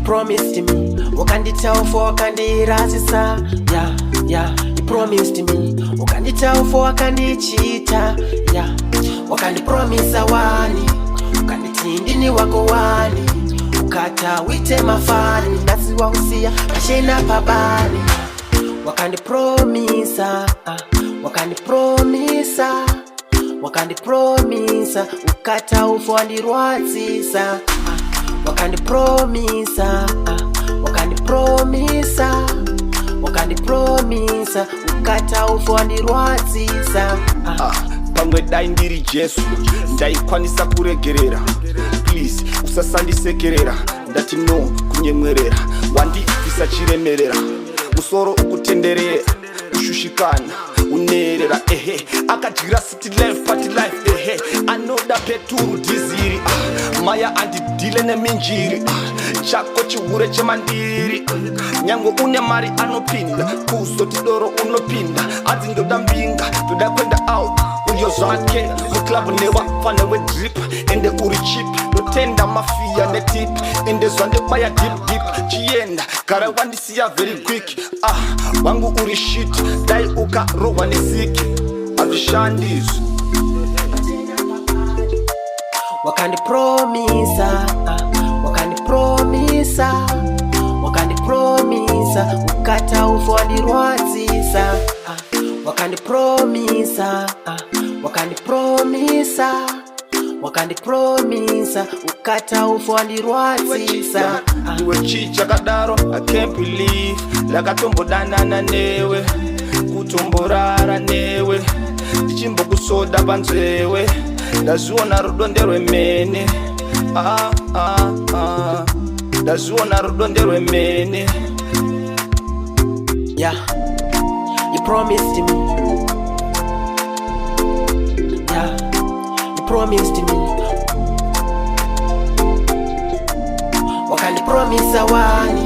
promised me wakandita ufo wakandirasisa. Yeah, you promised me wakandita ufo wakandichita. Yeah, wakandipromisa wani ukanditindini wako wani ukata wite mafani nasi wahusia kashena pabani. Wakandipromisa wakandipromisa ukata ufo wandirwatsisa. Wakandipromisa ukata ufo wandirwatsisa. Pamwe dai ndiri Jesu ndaikwanisa kuregerera. Please usasandisekerera ndati no kunyemwerera. Wandifisa chiremerera musoro ukutenderera ushushikana unerera akajira city life party life anoda peturu diziri maya andidile neminjiri chako chihure chemandiri nyango une mari anopinda kuzoti doro unopinda adzi ndoda mbinga ndoda kwenda out uyo zvake muklabu newafana wedrip ende uri chip ndotenda mafia netip ende zvandebaya deep chienda gara wandisiya very quick wangu uri shit dai ukarohwa nesiki azvishandizvi. Wakandipromisa ukata ufo wandirwatsisa. Wakandipromisa ukata ufo wandirwatsisa. Iwe chichakadaro I can't believe lakatombodanana newe kutomborara newe tichimbokusoda panzvewe ndazviona rudo nderwemene ndazviona rudo nderwemene. Yeah, you promised me. Yeah, you promised me. Wakandipromisa wani